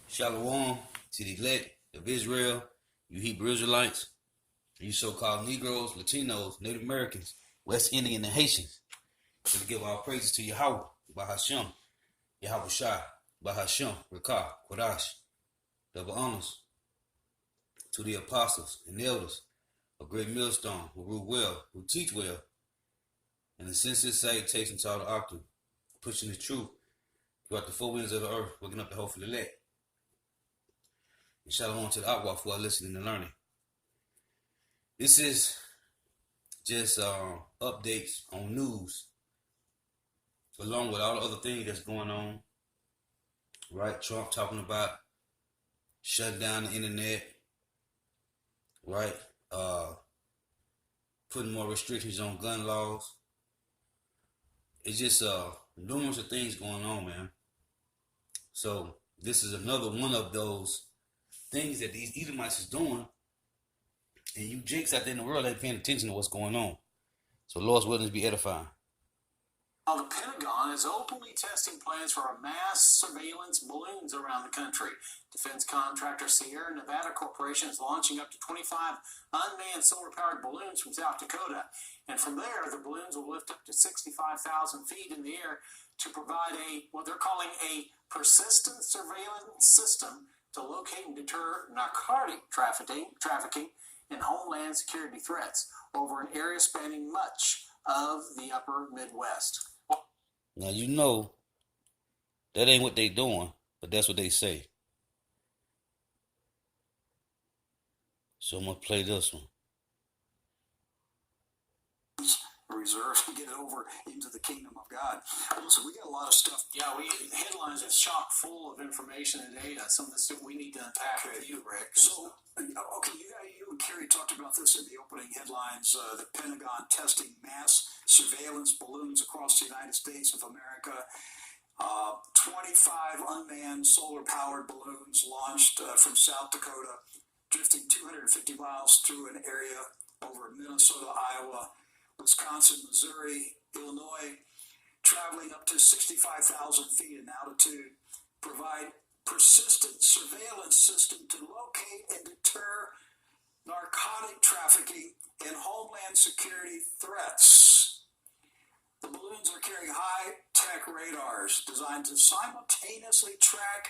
Shalom to the elect of Israel, you Hebrew Israelites, you so-called Negroes, Latinos, Native Americans, West Indian, and Haitians. To give our praises to Yahweh, Bahashem, Yahweh Shai, Bahashem, Rakah, Kodash. Double honors to the apostles and elders of Great Millstone, who rule well, who teach well, and the sincere salutation to all the octave, pushing the truth throughout the four winds of the earth, waking up the hopeful elect. And shalom to the Akwa who are listening and learning. This is just updates on news, along with all the other things that's going on. Right, Trump talking about shutting down the internet. Right, putting more restrictions on gun laws. It's just numerous of things going on, man. So this is another one of those things that these Edomites is doing, and you jakes out there in the world ain't paying attention to what's going on. So Lord's willing to be edifying. Now, the Pentagon is openly testing plans for mass surveillance balloons around the country. Defense contractor Sierra Nevada Corporation is launching up to 25 unmanned solar-powered balloons from South Dakota. And from there, the balloons will lift up to 65,000 feet in the air to provide what they're calling a persistent surveillance system to locate and deter narcotic trafficking and homeland security threats over an area spanning much of the upper Midwest. Now you know that ain't what they doing, but that's what they say. So I'm gonna play this one. Reserve to get it over into the kingdom of God. So we got a lot of stuff. Yeah, headlines are chock full of information and data. Some of the stuff we need to unpack with you, Rick. So, okay, you and Kerry talked about this in the opening headlines. The Pentagon testing mass surveillance balloons across the United States of America. 25 unmanned solar-powered balloons launched from South Dakota, drifting 250 miles through an area over Minnesota, Iowa, Wisconsin, Missouri, Illinois, traveling up to 65,000 feet in altitude, provide persistent surveillance system to locate and deter narcotic trafficking and homeland security threats. The balloons are carrying high-tech radars designed to simultaneously track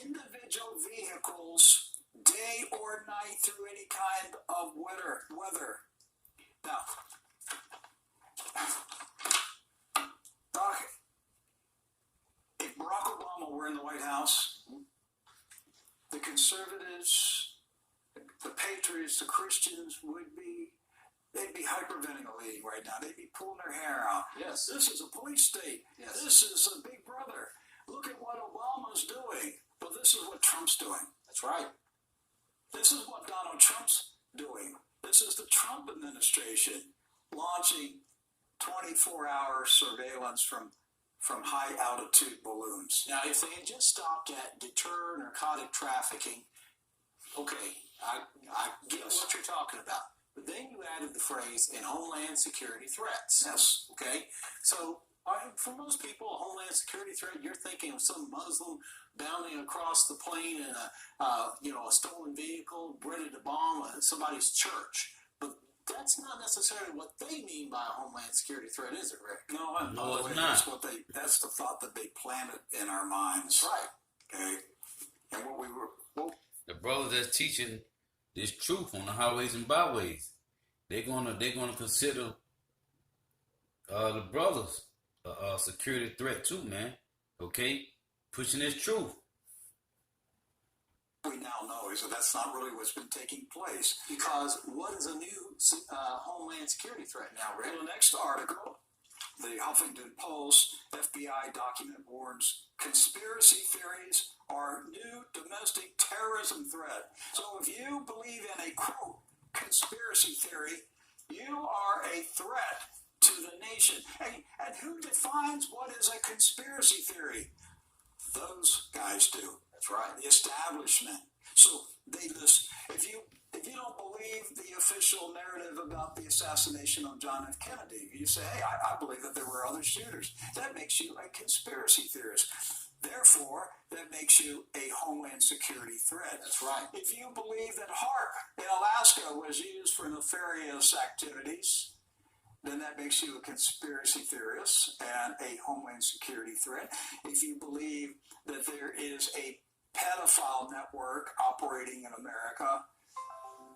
individual vehicles day or night through any kind of weather. Now, Doc, if Barack Obama were in the White House, the conservatives, the patriots, the Christians they'd be hyperventilating right now. They'd be pulling their hair out. Yes. This is a police state. Yes. This is a big brother. Look at what Obama's doing. But this is what Trump's doing. That's right. This is what Donald Trump's doing. This is the Trump administration launching 24-hour surveillance from high-altitude balloons. Now, if they had just stopped at deter narcotic trafficking, okay, I get what you're talking about. But then you added the phrase, in homeland security threats. Yes. Okay? So, for most people, a homeland security threat, you're thinking of some Muslim bounding across the plain in a stolen vehicle, ready to bomb somebody's church. But that's not necessarily what they mean by a homeland security threat, is it, Rick? No, it's not. That's the thought that they planted in our minds. Right. Okay. And the brothers that's teaching this truth on the highways and byways, they're gonna consider the brothers a security threat too, man. Okay, pushing this truth. We now know is that that's not really what's been taking place. Because what is a new homeland security threat now, Rick? In the next article, the Huffington Post FBI document warns conspiracy theories are new domestic terrorism threat. So if you believe in a, quote, conspiracy theory, you are a threat to the nation. And who defines what is a conspiracy theory? Those guys do. That's right. The establishment. So they list. If you don't believe the official narrative about the assassination of John F. Kennedy, you say, hey, I believe that there were other shooters. That makes you a conspiracy theorist. Therefore, that makes you a homeland security threat. That's right. If you believe that HARP in Alaska was used for nefarious activities, then that makes you a conspiracy theorist and a homeland security threat. If you believe that there is a pedophile network operating in America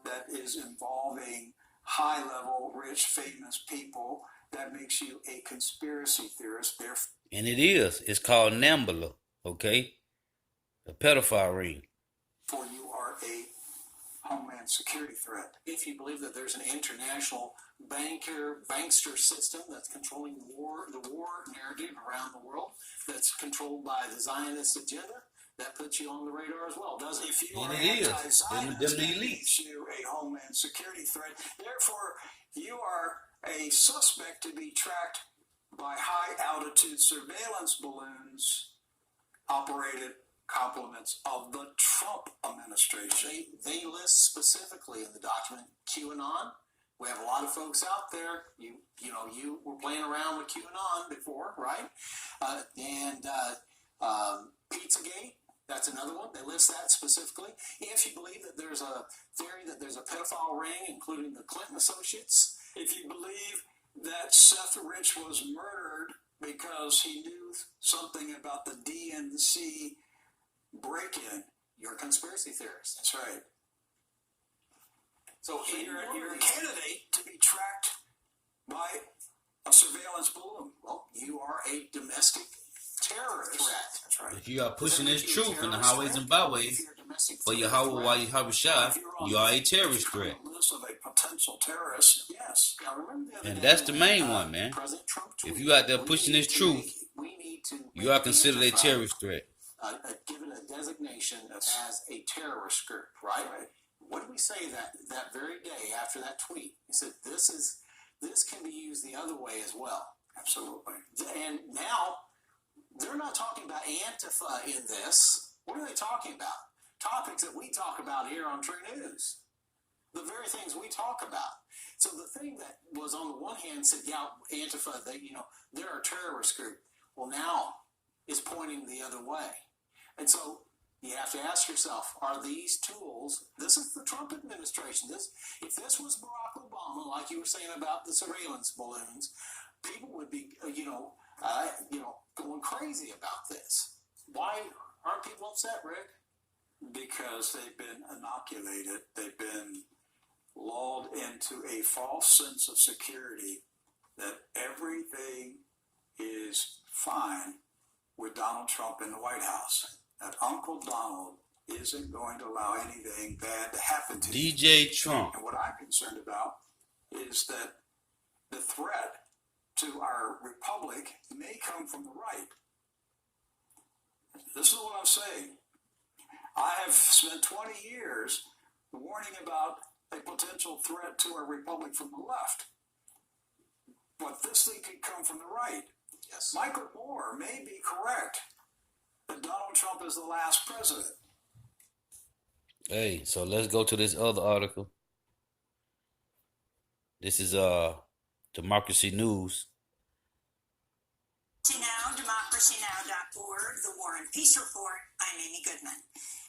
that is involving high-level, rich, famous people, that makes you a conspiracy theorist. Therefore, And it is. It's called NAMBLA, okay? The pedophile ring. you are a homeland security threat. If you believe that there's an international bankster system that's controlling the war narrative around the world, that's controlled by the Zionist agenda, that puts you on the radar as well, doesn't it? If you And are it is. anti-Zionist, Them the that elites. makes you a homeland security threat. Therefore, you are a suspect to be tracked by high-altitude surveillance balloons operated complements of the Trump administration. They list specifically in the document QAnon. We have a lot of folks out there. You were playing around with QAnon before, right? Pizzagate. That's another one. They list that specifically. If you believe that there's a theory that there's a pedophile ring, including the Clinton associates. If you believe that Seth Rich was murdered because he knew something about the DNC break-in, You're a conspiracy theorist. that's right. So So you're a candidate to be tracked by a surveillance balloon. well, you are a domestic terrorist threat. That's right. If you are pushing this Doesn't make you a truth in the terrorist highways threat. and byways If you're a domestic for threat, Yahweh Shah, If you're on you are a the terrorist threat. list of a potential terrorist, yes. Now, remember the other And day that's the when, main one, man. President Trump If tweeted, you out there "We pushing need this to truth, make- we need to you make are considered a Antifa terrorist threat. given a designation Yes. as a terrorist group, right? What did we say that very day after that tweet? He said this can be used the other way as well. Absolutely. And now they're not talking about Antifa in this. What are they talking about? Topics that we talk about here on True News. The very things we talk about. So the thing that was on the one hand said, yeah, Antifa, they're a terrorist group. Well, now is pointing the other way. And so you have to ask yourself, are these tools, this is the Trump administration. If this was Barack Obama, like you were saying about the surveillance balloons, people would be, going crazy about this. Why aren't people upset, Rick? Because they've been inoculated, they've been lulled into a false sense of security that everything is fine with Donald Trump in the White House. That Uncle Donald isn't going to allow anything bad to happen to you. DJ Trump. And what I'm concerned about is that the threat to our republic may come from the right. This is what I'm saying. I have spent 20 years warning about a potential threat to our republic from the left. But this thing could come from the right. Yes. Michael Moore may be correct that Donald Trump is the last president. Hey, so let's go to this other article. This is Democracy News. Now, democracynow.org, the War and Peace Report. I'm Amy Goodman.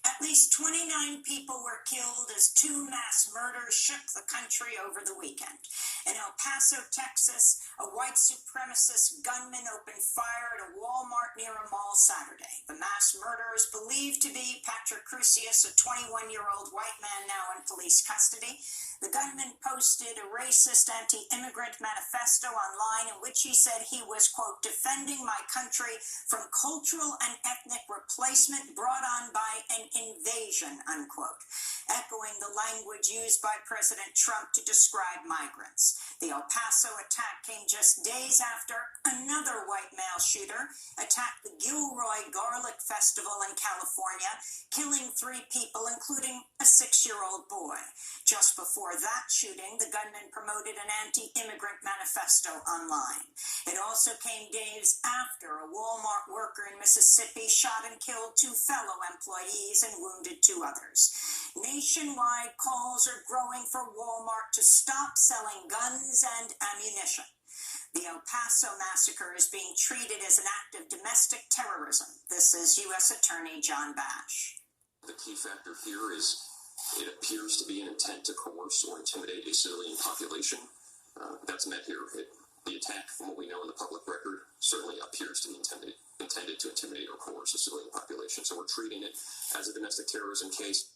At least 29 people were killed as two mass murders shook the country over the weekend. In El Paso, Texas, a white supremacist gunman opened fire at a Walmart near a mall Saturday. The mass murderer is believed to be Patrick Crusius, a 21-year-old white man now in police custody. The gunman posted a racist anti-immigrant manifesto online in which he said he was, quote, defending my country from cultural and ethnic replacement brought on by an invasion, unquote, echoing the language used by President Trump to describe migrants. The El Paso attack came just days after another white male shooter attacked the Gilroy Garlic Festival in California, killing 3 people, including a 6-year-old boy. Just before that shooting, the gunman promoted an anti-immigrant manifesto online. It also came days after a Walmart worker in Mississippi shot and killed 2 fellow employees and wounded 2 others. Nationwide calls are growing for Walmart to stop selling guns and ammunition. The El Paso massacre is being treated as an act of domestic terrorism. This is U.S. Attorney John Bash. The key factor here is it appears to be an intent to coerce or intimidate a civilian population. That's met here. The attack, from what we know in the public record, certainly appears to be intended to intimidate or coerce a civilian population. So we're treating it as a domestic terrorism case.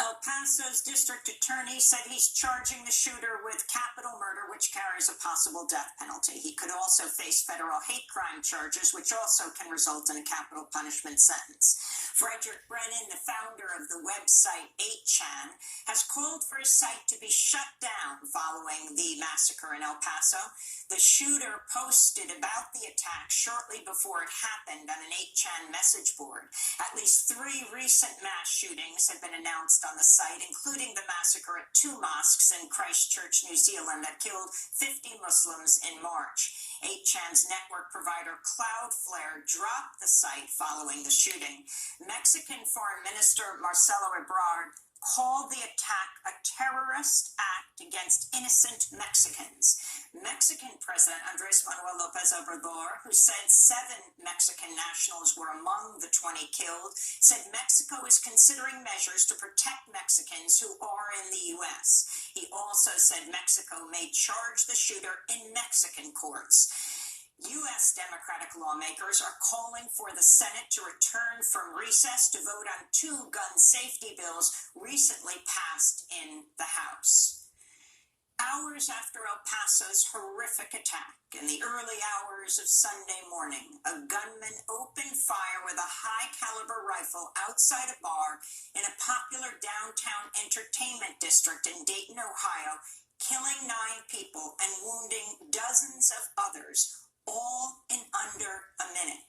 El Paso's district attorney said he's charging the shooter with capital murder, which carries a possible death penalty. He could also face federal hate crime charges, which also can result in a capital punishment sentence. Frederick Brennan, the founder of the website 8chan, has called for his site to be shut down following the massacre in El Paso. The shooter posted about the attack shortly before it happened on an 8chan message board. At least 3 recent mass shootings have been announced on the site, including the massacre at 2 mosques in Christchurch, New Zealand, that killed 50 Muslims in March. 8chan's network provider Cloudflare dropped the site following the shooting. Mexican Foreign Minister Marcelo Ebrard called the attack a terrorist act against innocent Mexicans. Mexican President Andrés Manuel López Obrador, who said 7 Mexican nationals were among the 20 killed, said Mexico is considering measures to protect Mexicans who are in the U.S. He also said Mexico may charge the shooter in Mexican courts. U.S. Democratic lawmakers are calling for the Senate to return from recess to vote on 2 gun safety bills recently passed in the House. Hours after El Paso's horrific attack, in the early hours of Sunday morning, a gunman opened fire with a high-caliber rifle outside a bar in a popular downtown entertainment district in Dayton, Ohio, killing 9 people and wounding dozens of others, all in under a minute.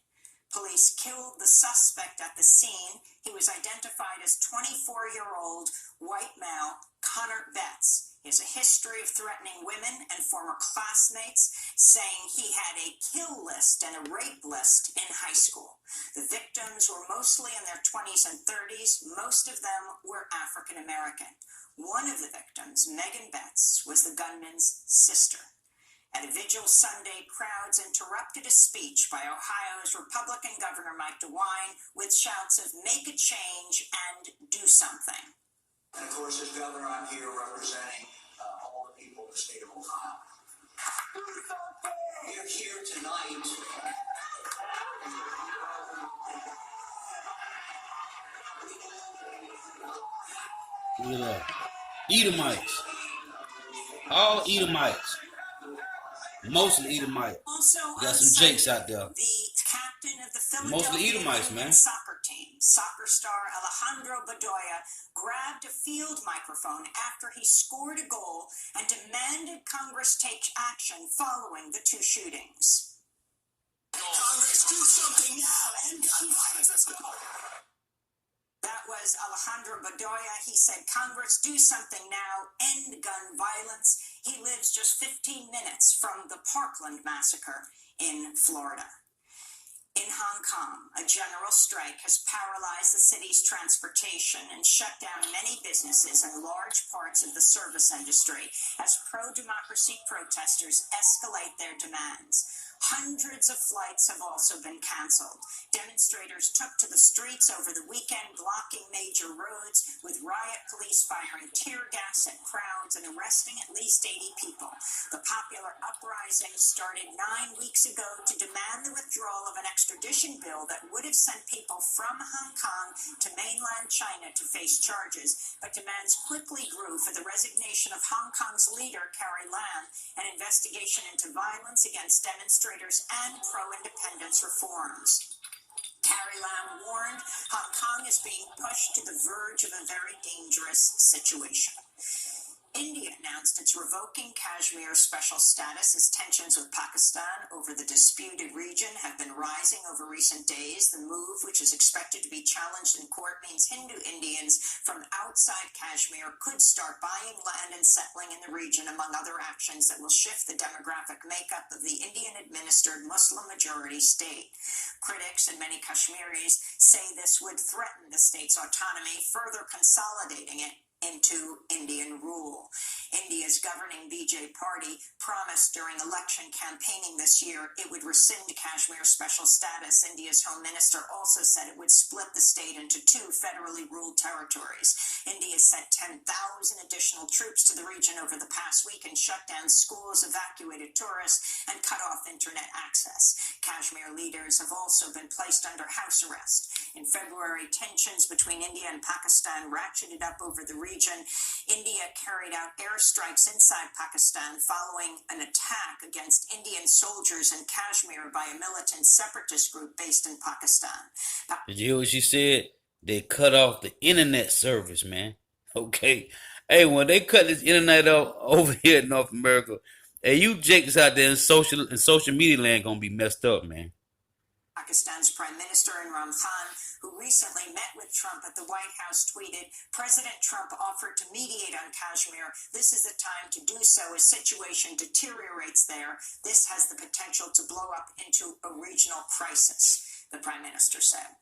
Police killed the suspect at the scene. He was identified as 24-year-old white male Connor Betts. He has a history of threatening women and former classmates, saying he had a kill list and a rape list in high school. The victims were mostly in their 20s and 30s. Most of them were African American. One of the victims, Megan Betts, was the gunman's sister. At a vigil Sunday, crowds interrupted a speech by Ohio's Republican Governor Mike DeWine with shouts of "make a change" and "do something." And of course, as governor, I'm here representing all the people of the state of Ohio. We're here tonight. Look at that. Edomites. All Edomites. Mostly Edomite. Also, Got some Jakes out there. The captain of the Mostly Philadelphia Edomites, Union man. soccer team, soccer star Alejandro Bedoya, grabbed a field microphone after he scored a goal and demanded Congress take action following the 2 shootings. Congress, do something now. End gun violence. Let's go. That was Alejandro Bedoya. He said, "Congress, do something now. End gun violence." He lives just 15 minutes from the Parkland massacre in Florida. In Hong Kong, a general strike has paralyzed the city's transportation and shut down many businesses and large parts of the service industry as pro-democracy protesters escalate their demands. Hundreds of flights have also been canceled. Demonstrators took to the streets over the weekend, blocking major roads, with riot police firing tear gas at crowds and arresting at least 80 people. The popular uprising started 9 weeks ago to demand the withdrawal of an extradition bill that would have sent people from Hong Kong to mainland China to face charges, but demands quickly grew for the resignation of Hong Kong's leader, Carrie Lam, an investigation into violence against demonstrators and pro-independence reforms. Carrie Lam warned Hong Kong is being pushed to the verge of a very dangerous situation. India announced it's revoking Kashmir's special status as tensions with Pakistan over the disputed region have been rising over recent days. The move, which is expected to be challenged in court, means Hindu Indians from outside Kashmir could start buying land and settling in the region, among other actions that will shift the demographic makeup of the Indian-administered Muslim-majority state. Critics and many Kashmiris say this would threaten the state's autonomy, further consolidating it into Indian rule. India's governing BJ party promised during election campaigning this year it would rescind Kashmir's special status. India's home minister also said it would split the state into 2 federally ruled territories. India sent 10,000 additional troops to the region over the past week and shut down schools, evacuated tourists, and cut off internet access. Kashmir leaders have also been placed under house arrest. In February, tensions between India and Pakistan ratcheted up over the region. India carried out airstrikes inside Pakistan following an attack against Indian soldiers in Kashmir by a militant separatist group based in Pakistan. Did you hear what she said? They cut off the internet service, man. Okay. Hey, when they cut this internet off over here in North America, hey, you jakes out there in social media land gonna be messed up, man. Pakistan's Prime Minister Imran Khan, who recently met with Trump at the White House, tweeted, "President Trump offered to mediate on Kashmir. This is the time to do so as situation deteriorates there. This has the potential to blow up into a regional crisis," the Prime Minister said.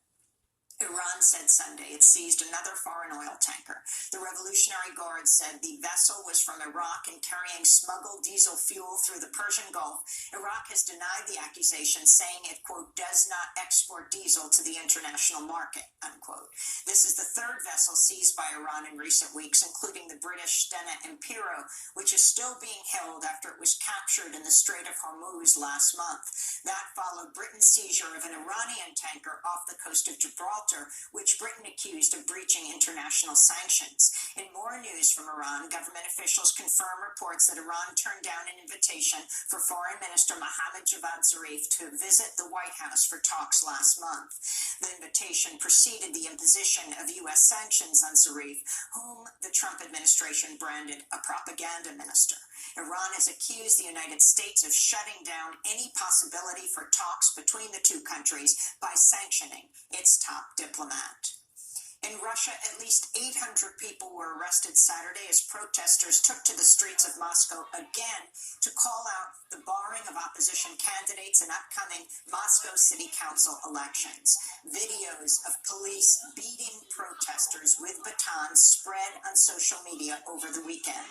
Iran said Sunday it seized another foreign oil tanker. The Revolutionary Guard said the vessel was from Iraq and carrying smuggled diesel fuel through the Persian Gulf. Iraq has denied the accusation, saying it, quote, does not export diesel to the international market, unquote. This is the 3rd vessel seized by Iran in recent weeks, including the British Stena Impero, which is still being held after it was captured in the Strait of Hormuz last month. That followed Britain's seizure of an Iranian tanker off the coast of Gibraltar, which Britain accused of breaching international sanctions. In more news from Iran, government officials confirm reports that Iran turned down an invitation for Foreign Minister Mohammad Javad Zarif to visit the White House for talks last month. The invitation preceded the imposition of U.S. sanctions on Zarif, whom the Trump administration branded a propaganda minister. Iran has accused the United States of shutting down any possibility for talks between the 2 countries by sanctioning its top diplomat. In Russia, at least 800 people were arrested Saturday as protesters took to the streets of Moscow again to call out the barring of opposition candidates in upcoming Moscow City Council elections. Videos of police beating protesters with batons spread on social media over the weekend.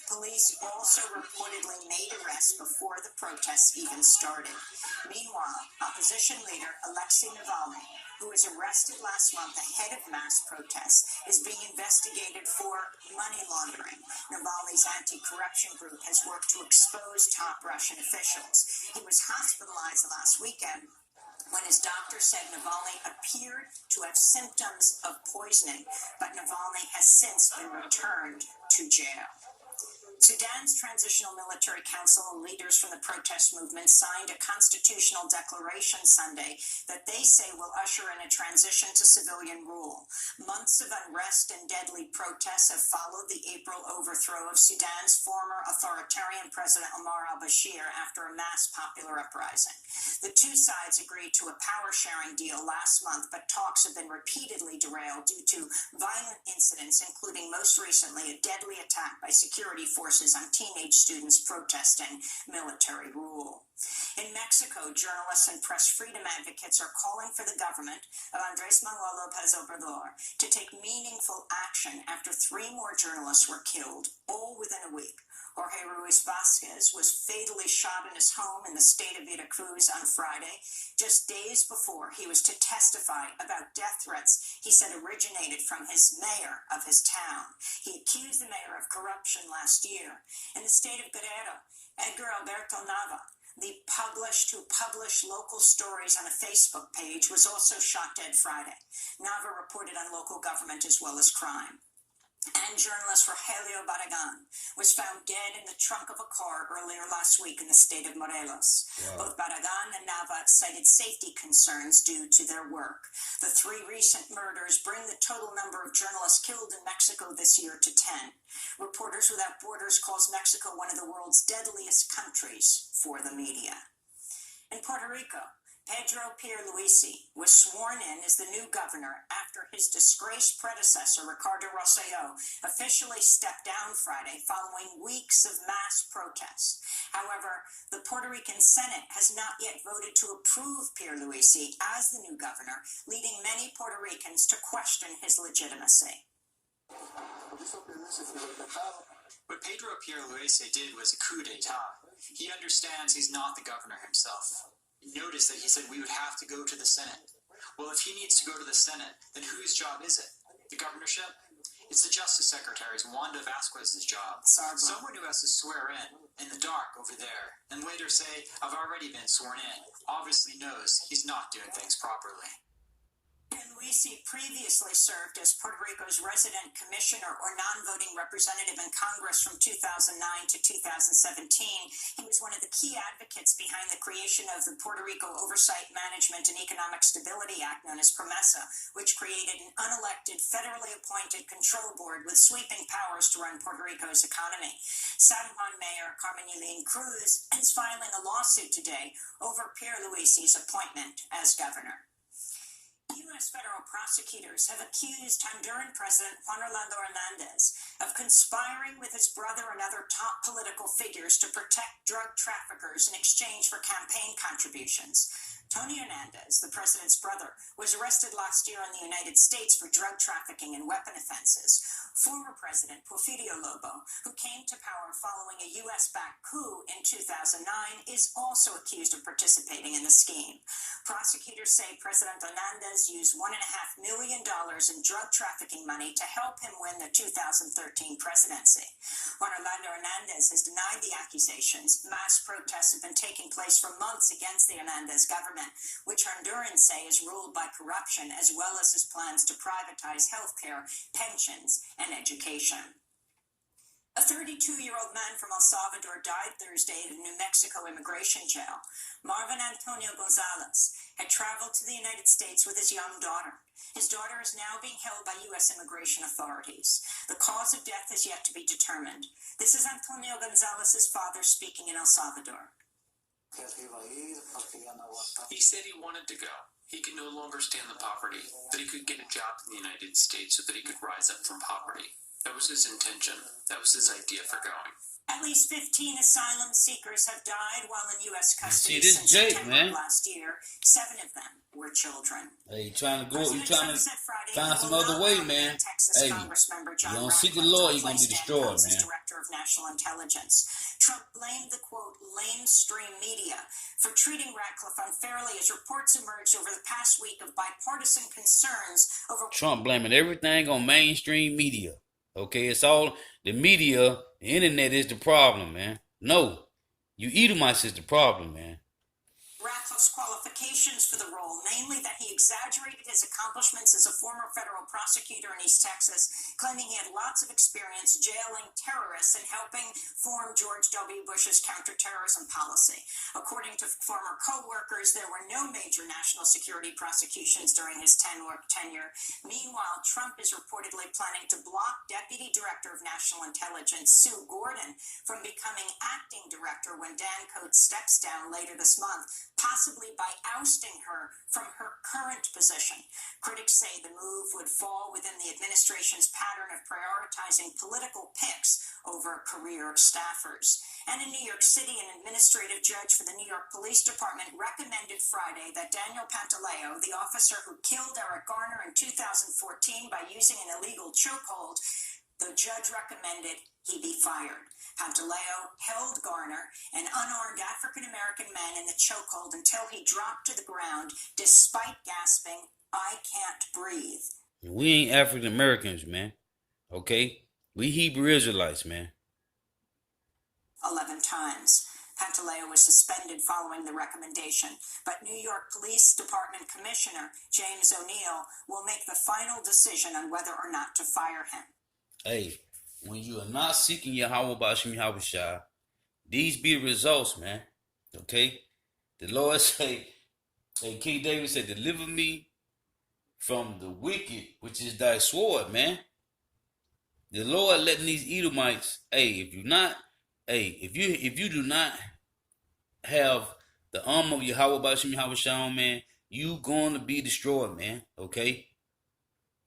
Police also reportedly made arrests before the protests even started. Meanwhile, opposition leader Alexei Navalny, who was arrested last month ahead of mass protests, is being investigated for money laundering. Navalny's anti-corruption group has worked to expose top Russian officials. He was hospitalized last weekend when his doctor said Navalny appeared to have symptoms of poisoning, but Navalny has since been returned to jail. Sudan's Transitional Military Council and leaders from the protest movement signed a constitutional declaration Sunday that they say will usher in a transition to civilian rule. Months of unrest and deadly protests have followed the April overthrow of Sudan's former authoritarian President Omar al-Bashir after a mass popular uprising. The 2 sides agreed to a power-sharing deal last month, but talks have been repeatedly derailed due to violent incidents, including most recently a deadly attack by security forces on teenage students protesting military rule. In Mexico, journalists and press freedom advocates are calling for the government of Andrés Manuel López Obrador to take meaningful action after 3 more journalists were killed, all within a week. Jorge Ruiz Vasquez was fatally shot in his home in the state of Veracruz on Friday, just days before he was to testify about death threats he said originated from his mayor of his town. He accused the mayor of corruption last year. In the state of Guerrero, Edgar Alberto Nava, the who published local stories on a Facebook page, was also shot dead Friday. Nava reported on local government as well as crime. And journalist Rogelio Barragan was found dead in the trunk of a car earlier last week in the state of Morelos. Wow. Both Barragan and Nava cited safety concerns due to their work. The 3 recent murders bring the total number of journalists killed in Mexico this year to 10. Reporters Without Borders calls Mexico one of the world's deadliest countries for the media. In Puerto Rico, Pedro Pierluisi was sworn in as the new governor after his disgraced predecessor, Ricardo Rosselló, officially stepped down Friday following weeks of mass protests. However, the Puerto Rican Senate has not yet voted to approve Pierluisi as the new governor, leading many Puerto Ricans to question his legitimacy. What Pedro Pierluisi did was a coup d'etat. He understands he's not the governor himself. Notice that he said we would have to go to the Senate. Well, if he needs to go to the Senate, then whose job is it? The governorship? It's the Justice Secretary's, Wanda Vasquez's job. Someone who has to swear in the dark over there, and later say, I've already been sworn in, obviously knows he's not doing things properly. Pierluisi previously served as Puerto Rico's resident commissioner or non-voting representative in Congress from 2009 to 2017. He was one of the key advocates behind the creation of the Puerto Rico Oversight, Management, and Economic Stability Act, known as PROMESA, which created an unelected, federally appointed control board with sweeping powers to run Puerto Rico's economy. San Juan Mayor Carmen Yulín Cruz is filing a lawsuit today over Pierluisi's appointment as governor. U.S. federal prosecutors have accused Honduran President Juan Orlando Hernandez of conspiring with his brother and other top political figures to protect drug traffickers in exchange for campaign contributions. Tony Hernandez, the president's brother, was arrested last year in the United States for drug trafficking and weapon offenses. Former President Porfirio Lobo, who came to power following a U.S.-backed coup in 2009, is also accused of participating in the scheme. Prosecutors say President Hernandez used $1.5 million in drug trafficking money to help him win the 2013 presidency. Juan Orlando Hernandez has denied the accusations. Mass protests have been taking place for months against the Hernandez government, which Hondurans say is ruled by corruption, as well as his plans to privatize health care, pensions, and education. A 32-year-old man from El Salvador died Thursday at a New Mexico immigration jail. Marvin Antonio Gonzalez had traveled to the United States with his young daughter. His daughter is now being held by U.S. immigration authorities. The cause of death is yet to be determined. This is Antonio Gonzalez's father speaking in El Salvador. He said he wanted to go. He could no longer stand the poverty, that he could get a job in the United States so that he could rise up from poverty. That was his intention. That was his idea for going. At least 15 asylum seekers have died while in U.S. custody this since Jake, September man. of last year. 7 of them were children. Hey, you trying to go? You President trying Trump to said Friday find he some will other not way, nominate man? Texas Hey, Congressmember John you don't seek the Ratcliffe Lord, to you're gonna be replace Dan destroyed, Coats as man. Director of National Intelligence. Trump blamed the, quote, lamestream media for treating Ratcliffe unfairly as reports emerged over the past week of bipartisan concerns over Trump blaming everything on mainstream media. Okay, it's all the media, the internet is the problem, man. No, you Edomites is the problem, man. Ratcliffe's qualifications for the role, namely that he exaggerated his accomplishments as a former federal prosecutor in East Texas, claiming he had lots of experience jailing terrorists and helping form George W. Bush's counterterrorism policy. According to former co-workers, there were no major national security prosecutions during his tenure. Meanwhile, Trump is reportedly planning to block Deputy Director of National Intelligence Sue Gordon from becoming acting director when Dan Coats steps down later this month, possibly by ousting her from her current position. Critics say the move would fall within the administration's pattern of prioritizing political picks over career staffers. And in New York City, an administrative judge for the New York Police Department recommended Friday that Daniel Pantaleo, the officer who killed Eric Garner in 2014 by using an illegal chokehold, the judge recommended he be fired. Pantaleo held Garner, an unarmed African-American man, in the chokehold until he dropped to the ground despite gasping, "I can't breathe." We ain't African Americans, man. Okay? We Hebrew Israelites, man. 11 times. Pantaleo was suspended following the recommendation, but New York Police Department Commissioner James O'Neill will make the final decision on whether or not to fire him. Hey, when you are not seeking Yahweh Bashim Yahushua, these be the results, man. Okay? The Lord say, hey, King David said, deliver me from the wicked, which is thy sword, man. The Lord letting these Edomites, if you do not have the arm of Yahweh Bashim Yahushua, man, you going to be destroyed, man. Okay?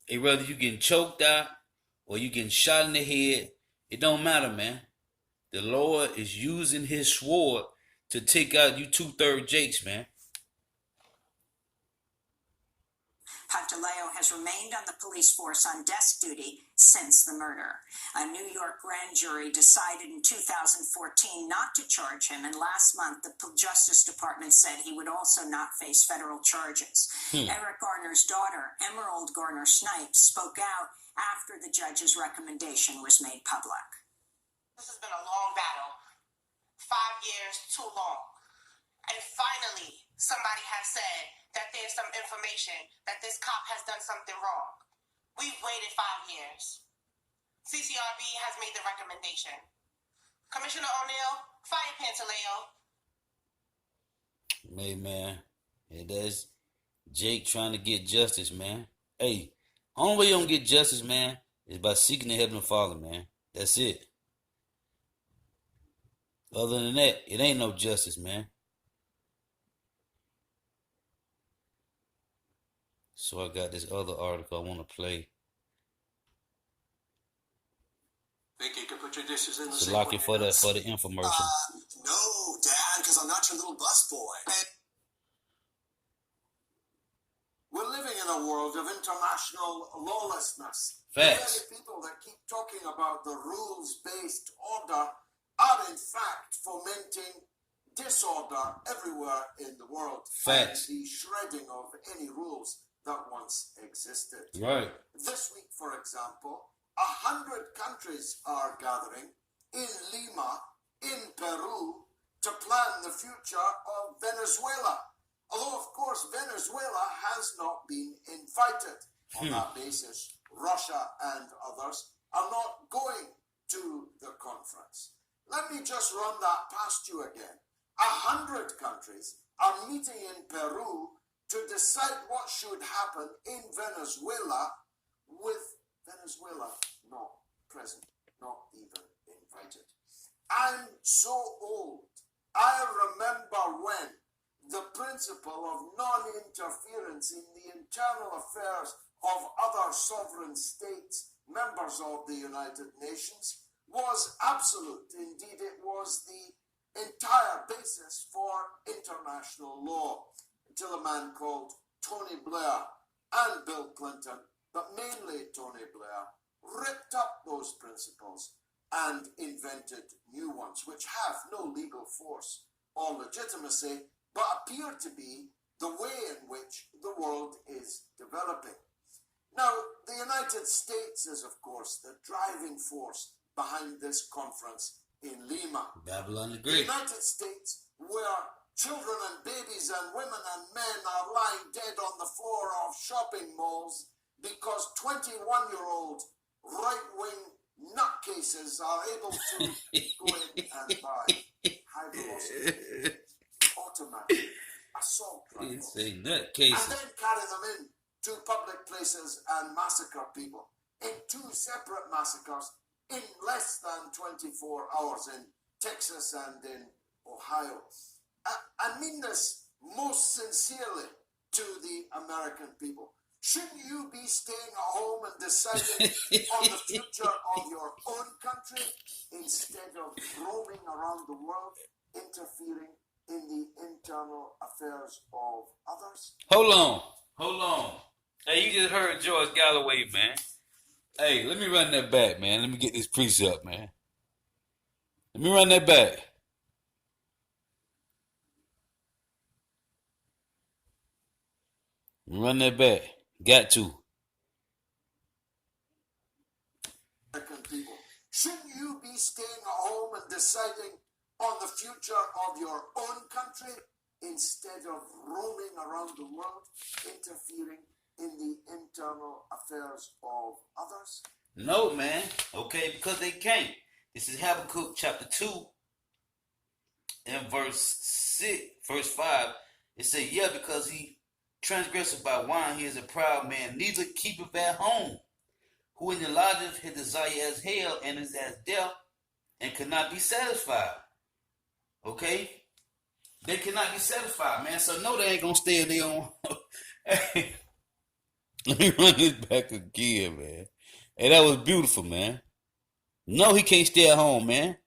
Hey, whether you getting choked out or you getting shot in the head, it don't matter, man. The Lord is using his sword to take out you 2/3 Jakes, man. Pantaleo has remained on the police force on desk duty since the murder. A New York grand jury decided in 2014 not to charge him, and last month the Justice Department said he would also not face federal charges. Eric Garner's daughter, Emerald Garner Snipes, spoke out after the judge's recommendation was made public. This has been a long battle. 5 years, too long. And finally, somebody has said that there's some information that this cop has done something wrong. We've waited 5 years. CCRB has made the recommendation. Commissioner O'Neill, fire Pantaleo. Hey, man. Hey, that's Jake trying to get justice, man. Hey, only way you don't get justice, man, is by seeking the Heavenly Father, man. That's it. Other than that, it ain't no justice, man. So I got this other article I want to play. Think you can put your dishes in the So sink lock when it for you're the done? infomercial. No, Dad, because I'm not your little busboy. We're living in a world of international lawlessness. Facts. The very people that keep talking about the rules-based order are in fact fomenting disorder everywhere in the world. Facts. And the shredding of any rules that once existed. Right. This week, for example, 100 countries are gathering in Lima, in Peru, to plan the future of Venezuela. Although, of course, Venezuela has not been invited. On that basis, Russia and others are not going to the conference. Let me just run that past you again. 100 countries are meeting in Peru to decide what should happen in Venezuela, with Venezuela not present, not even invited. I'm so old. I remember when the principle of non-interference in the internal affairs of other sovereign states, members of the United Nations, was absolute. Indeed, it was the entire basis for international law, until a man called Tony Blair and Bill Clinton, but mainly Tony Blair, ripped up those principles and invented new ones, which have no legal force or legitimacy, but appear to be the way in which the world is developing. Now, the United States is, of course, the driving force behind this conference in Lima. Babylon the The Great. United States, where children and babies and women and men are lying dead on the floor of shopping malls because 21-year-old right-wing nutcases are able to go in and buy high-velocity automatic assault rifles. It's a nut And cases. then carry them in to public places and massacre people in 2 separate massacres in less than 24 hours in Texas and in Ohio. I mean this most sincerely to the American people. Shouldn't you be staying at home and deciding on the future of your own country instead of roaming around the world, interfering in the internal affairs of others? Hold on. Hey, you just heard George Galloway, man. Hey, let me run that back, man. Let me get this precept, man. Let me run that back. Run that back. Got to. American people. Shouldn't you be staying at home and deciding on the future of your own country instead of roaming around the world, interfering in the internal affairs of others? No, man. Okay, because they can't. This is Habakkuk chapter 2 and verse 5. It says, yeah, because he transgresseth by wine, he is a proud man, neither keepeth at home, who enlargeth his desire as hell and is as death, and cannot be satisfied. Okay? They cannot be satisfied, man. So no, they ain't gonna stay in their own. Hey, let me run this back again, man. Hey, that was beautiful, man. No, he can't stay at home, man.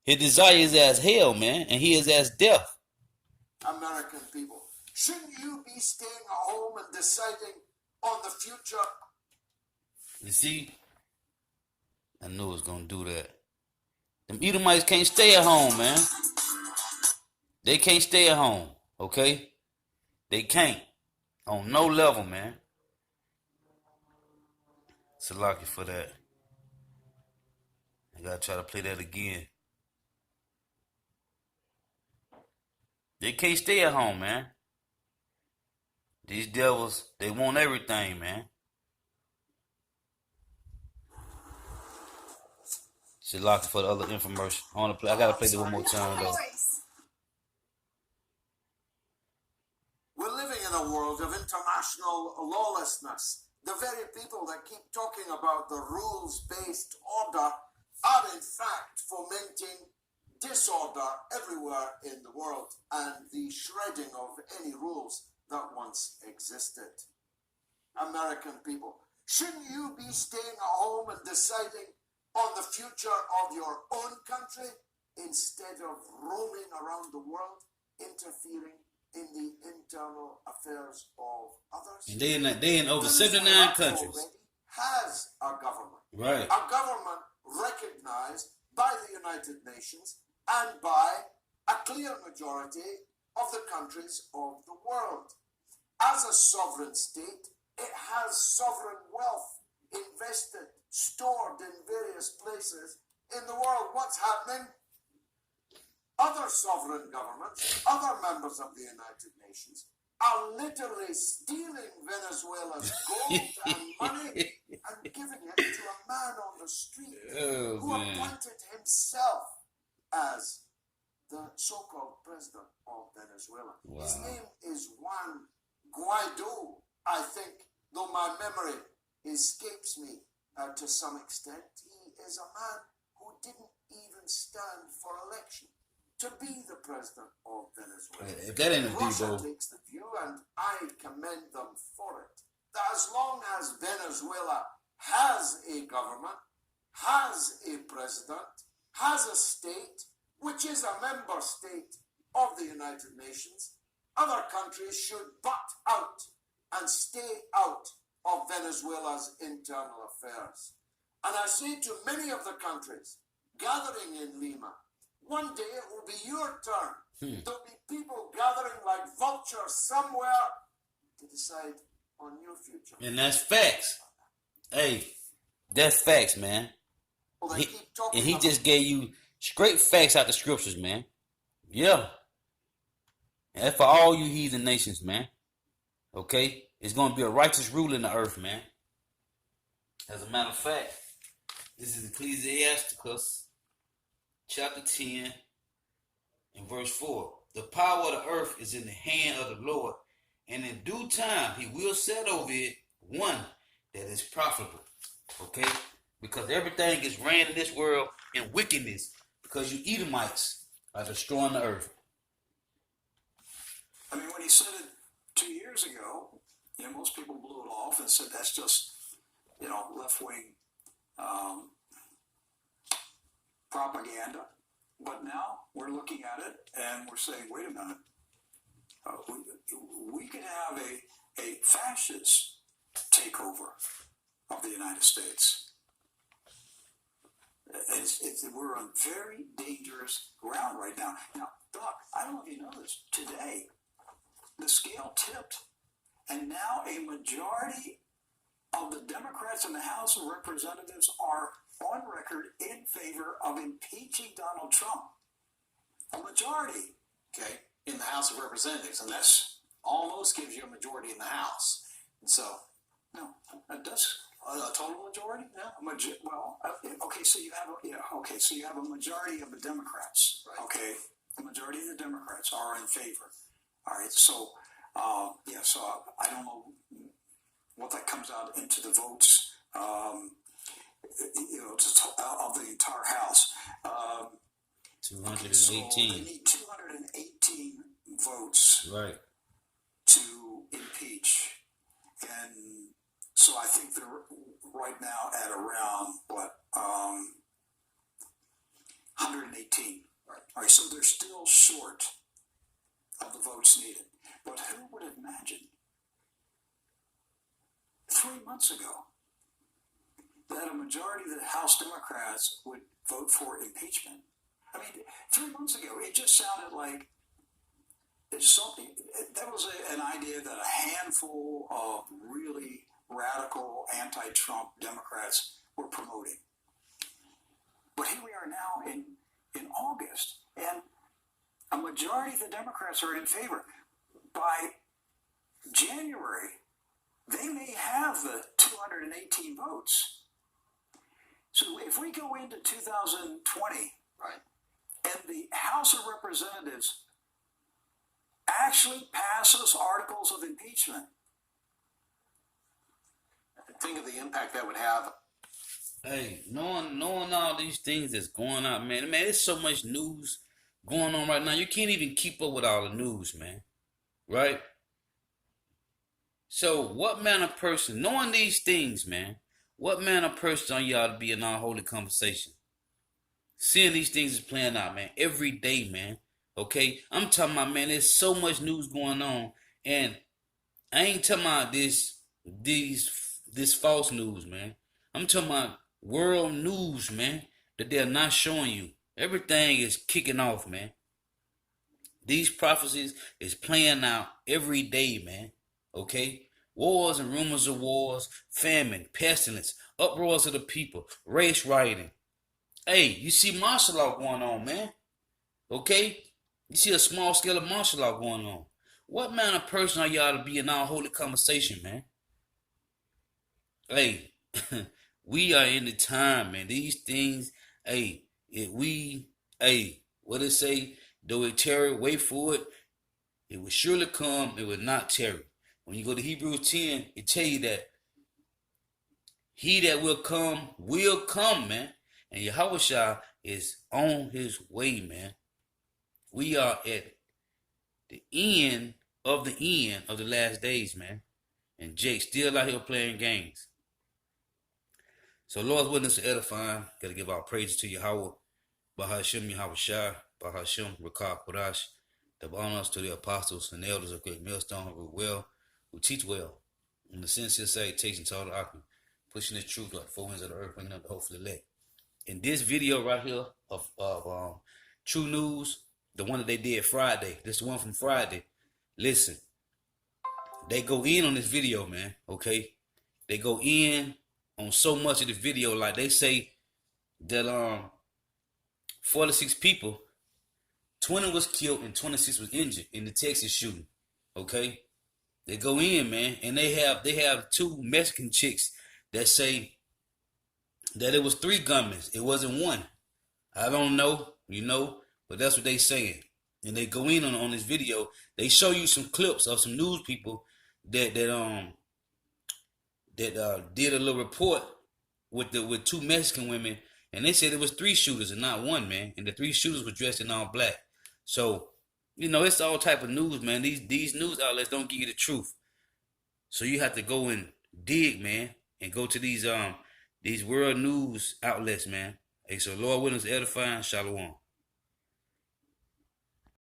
His desire is as hell, man, and he is as death. American people. Shouldn't you be staying at home and deciding on the future. You see? I knew it was gonna do that. Them Edomites can't stay at home, man. They can't stay at home, okay? They can't. On no level, man. Salaki for that. I gotta try to play that again. They can't stay at home, man. These devils, they want everything, man. Salaki for the other infomercial. I gotta play that one more time, though. We're living in a world of international lawlessness. The very people that keep talking about the rules-based order are in fact fomenting disorder everywhere in the world and the shredding of any rules that once existed. American people, shouldn't you be staying at home and deciding on the future of your own country instead of roaming around the world, interfering in the internal affairs of others? And they in over 79 countries. Already has a government. Right. A government recognized by the United Nations and by a clear majority of the countries of the world. As a sovereign state, it has sovereign wealth invested, stored in various places in the world. What's happening? Other sovereign governments, other members of the United Nations, are literally stealing Venezuela's gold and money and giving it to a man on the street who appointed himself as the so-called president of Venezuela. Wow. His name is Juan Guaido, I think, though my memory escapes me to some extent. He is a man who didn't even stand for election to be the president of Venezuela. If that ain't a Russia Debo. takes the view, and I commend them for it, that as long as Venezuela has a government, has a president, has a state, which is a member state of the United Nations, other countries should butt out and stay out of Venezuela's internal affairs. And I say to many of the countries gathering in Lima, one day it will be your turn. There'll be people gathering like vultures somewhere to decide on your future. And that's facts. Hey, that's facts, man. Well, they keep talking And he about- just gave you straight facts out the scriptures, man. Yeah. And that's for all you heathen nations, man. Okay? It's going to be a righteous rule in the earth, man. As a matter of fact, this is Ecclesiasticus chapter 10 and verse 4. The power of the earth is in the hand of the Lord, and in due time he will set over it one that is profitable. Okay? Because everything is ran in this world in wickedness, because you Edomites are destroying the earth. I mean, when he said it 2 years ago, most people blew it off and said that's just, left-wing propaganda. But now we're looking at it and we're saying, wait a minute, we could have a fascist takeover of the United States. We're on very dangerous ground right now. Now, Doc, I don't know if you know this. Today, the scale tipped, and now a majority of the Democrats in the House of Representatives are on record in favor of impeaching Donald Trump. A majority, Okay, in the House of Representatives, and that's almost gives you a majority in the House. And so, no, it does. a total majority? No. Okay, so you have a majority of the Democrats. Right. Okay, the majority of the Democrats are in favor. All right, so so I don't know what that comes out into the votes. Of the entire House. 218. So they need 218 votes Right. to impeach. And so I think they're right now at around, 118. Right. All right, so they're still short of the votes needed. But who would have imagined 3 months ago that a majority of the House Democrats would vote for impeachment. I mean, 3 months ago, it just sounded like something. That was an idea that a handful of really radical anti-Trump Democrats were promoting. But here we are now in August, and a majority of the Democrats are in favor. By January, they may have the 218 votes. So if we go into 2020, Right. and the House of Representatives actually passes articles of impeachment, Think of the impact that would have. Hey, knowing all these things that's going on, man, there's so much news going on right now. You can't even keep up with all the news, man. Right? So, what manner of person, knowing these things, man, what manner of person are y'all to be in our holy conversation? Seeing these things is playing out, man, every day, man. Okay? I'm talking about, man, there's so much news going on, and I ain't talking about this false news, man. I'm talking about world news, man, that they're not showing you. Everything is kicking off, man. These prophecies is playing out every day, man. Okay? Wars and rumors of wars, famine, pestilence, uproars of the people, race rioting. Hey, you see martial law going on, man. Okay? You see a small scale of martial law going on. What manner of person are y'all to be in our holy conversation, man? Hey, we are in the time, man. These things, what it say? Though it tarry, wait for it. It will surely come. It will not tarry. When you go to Hebrews 10, it tell you that he that will come, man. And Yahushua is on his way, man. We are at the end of the last days, man. And Jake still out here playing games. So Lord's witness to edifying. Got to give our praises to Yahweh. Bahashim Yahushua. Bahashim Rakah Kodash. The honors to the apostles and elders of Great Millstone who teach well. In the sincere say, teaching to all the Akron, pushing the truth like 4 winds of the earth, bringing up the hopeful elect. In this video right here of True News, the one that they did Friday, this one from Friday, listen, they go in on this video, man, okay? They go in on so much of the video, like they say that 46 people, 20 was killed and 26 was injured in the Texas shooting, okay? They go in, man, and they have 2 Mexican chicks that say that it was 3 gunmen. It wasn't 1. I don't know, but that's what they saying. And they go in on this video. They show you some clips of some news people that did a little report with 2 Mexican women, and they said it was 3 shooters and not 1, man. And the 3 shooters were dressed in all black. So, it's all type of news, man. These news outlets don't give you the truth. So you have to go and dig, man, and go to these world news outlets, man. Hey, so Lord willing, edifying, shalom.